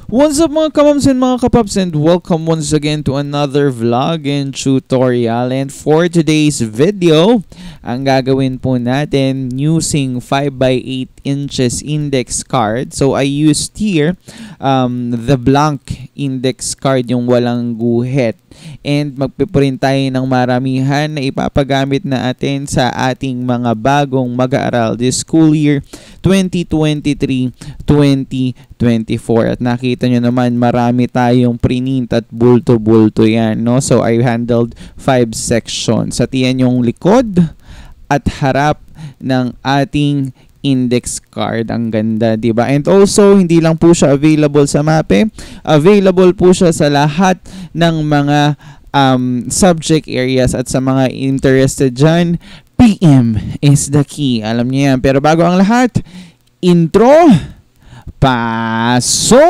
What's up mga kamams and mga kapaps, and welcome once again to another vlog and tutorial. And for today's video, ang gagawin po natin using 5x8 inches index card. So I used here the blank index card, yung walang guhit. And magpiprint tayo ng maramihan na ipapagamit na atin sa ating mga bagong mag-aaral this school year 2023-2024. At nakita nyo naman, marami tayong print at bulto-bulto yan, no? So I handled 5 sections. At yan yung likod at harap ng ating index card. Ang ganda, diba? And also, hindi lang po siya available sa MAPE. Available po siya sa lahat ng mga subject areas, at sa mga interested dyan, PM is the key. Alam niyo yan. Pero bago ang lahat, intro, pasok!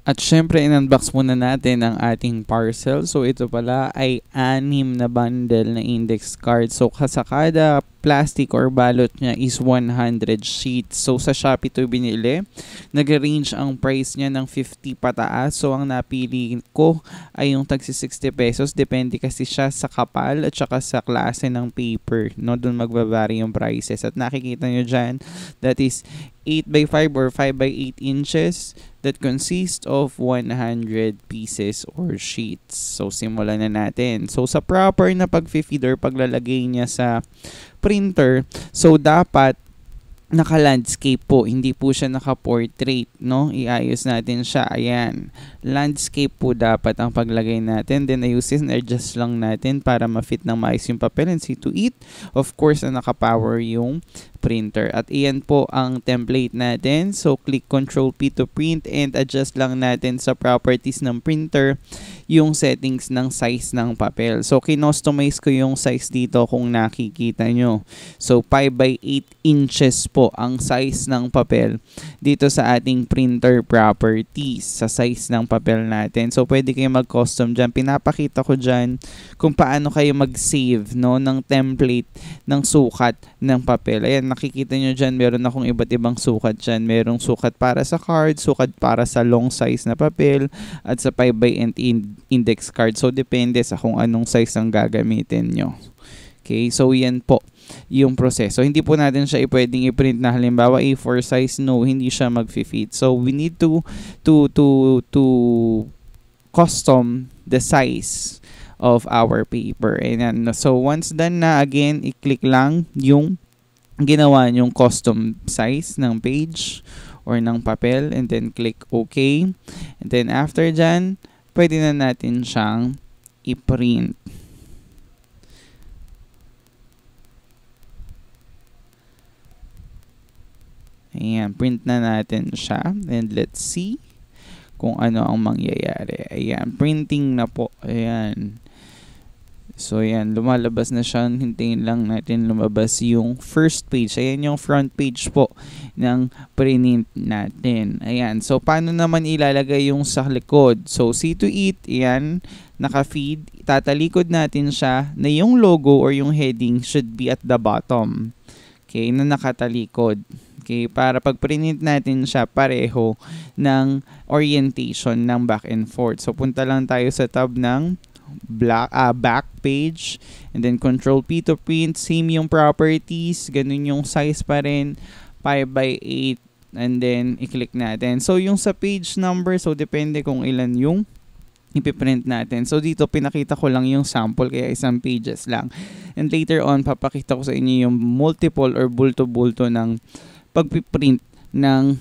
At syempre, in-unbox muna natin ang ating parcel. So ito pala ay 6 na bundle na index card. So kasakada plastic or balot niya is 100 sheets. So sa Shopee ito binili. Nag-range ang price niya ng 50 pataas. So ang napili ko ay yung tagsi 60 pesos. Depende kasi siya sa kapal at saka sa klase ng paper, no? Doon magbabari yung prices. At nakikita nyo dyan, that is 8x5 or 5x8 inches that consist of 100 pieces or sheets. So simulan na natin. So sa proper na pag-feed or paglalagay niya sa printer, so dapat naka-landscape po, hindi po siya naka-portrait, no? Iayos natin siya. Ayan. Landscape po dapat ang paglagay natin. Then ayusin, adjust lang natin para ma-fit ng maayos yung papel and see to it. Of course, na naka-power yung printer. At iyan po ang template natin. So click Ctrl P to print and adjust lang natin sa properties ng printer yung settings ng size ng papel. So kinostomize ko yung size dito kung nakikita nyo. So 5x8 inches po ang size ng papel dito sa ating printer properties sa size ng papel natin. So pwede kayo mag-custom dyan. Pinapakita ko dyan kung paano kayo mag-save, no, ng template ng sukat ng papel. Ayan, nakikita nyo dyan, meron akong iba't ibang sukat dyan. Merong sukat para sa card, sukat para sa long size na papel, at sa 5x8 index card. So depende sa kung anong size ang gagamitin nyo. Okay, so yan po yung proseso. Hindi po natin siya pwedeng i-print na halimbawa A4 size. No, hindi siya mag-fit. So we need to custom the size of our paper. And so once done na, again, i-click lang yung ginawa yung custom size ng page or ng papel, and then click OK. And then after dyan, pwede na natin siyang i-print. Ayan, print na natin siya. And let's see kung ano ang mangyayari. Ayan, printing na po. Ayan. So, ayan, lumalabas na siya. Hintayin lang natin lumabas yung first page. Ayan yung front page po ng print natin. Ayan. So, paano naman ilalagay yung sa likod? So, see to it. Ayan, naka-feed. Tatalikod natin siya na yung logo or yung heading should be at the bottom. Okay, na nakatalikod. Okay, para pag-print natin siya pareho ng orientation ng back and forth. So, punta lang tayo sa tab ng back page, and then Ctrl P to print. Same yung properties, ganun yung size pa rin, 5x8, and then i-click natin. So, yung sa page number, so depende kung ilan yung ipiprint natin. So, dito pinakita ko lang yung sample, kaya isang pages lang. And later on, papakita ko sa inyo yung multiple or bulto-bulto ng pagpiprint ng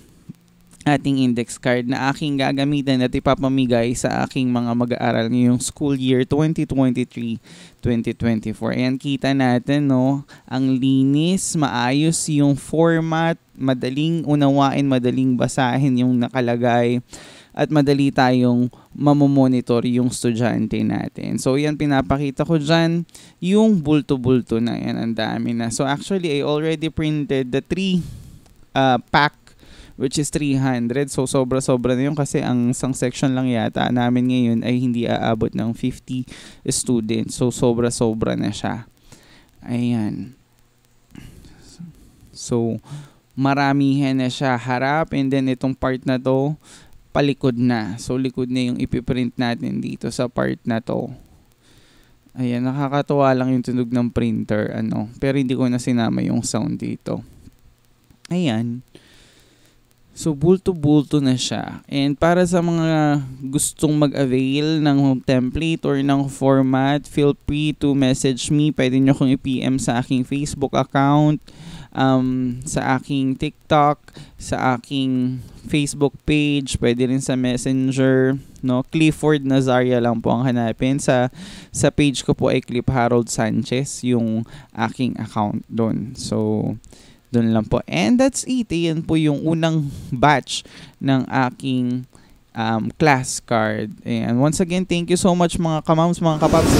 ating index card na aking gagamitin at ipapamigay sa aking mga mag-aaral ngayong school year 2023-2024. Ayan, kita natin, no? Ang linis, maayos yung format, madaling unawain, madaling basahin yung nakalagay, at madali tayong mamomonitor yung estudyante natin. So, yan, pinapakita ko dyan yung bulto-bulto na yan. Ang dami na. So, actually, I already printed the 3 pack which is 300. So sobra-sobra na yun kasi ang isang section lang yata namin ngayon ay hindi aabot ng 50 students. So sobra-sobra na siya. Ayan. So maramihan na siya harap, and then itong part na to palikod na. So likod na yung ipiprint natin dito sa part na to. Ayan, nakakatuwa lang yung tunog ng printer, pero hindi ko na sinama yung sound dito. Ayan. So bulto-bulto na siya. And para sa mga gustong mag-avail ng template or ng format, feel free to message me. Pwede nyo kong i-PM sa aking Facebook account, sa aking TikTok, sa aking Facebook page, pwede rin sa Messenger, no? Clifford Nazaria lang po ang hanapin. Sa page ko po ay Clip Harold Sanchez yung aking account doon. So doon lang po. And that's it. Yan po yung unang batch ng aking class card. And once again, thank you so much mga kamams, mga kapaps.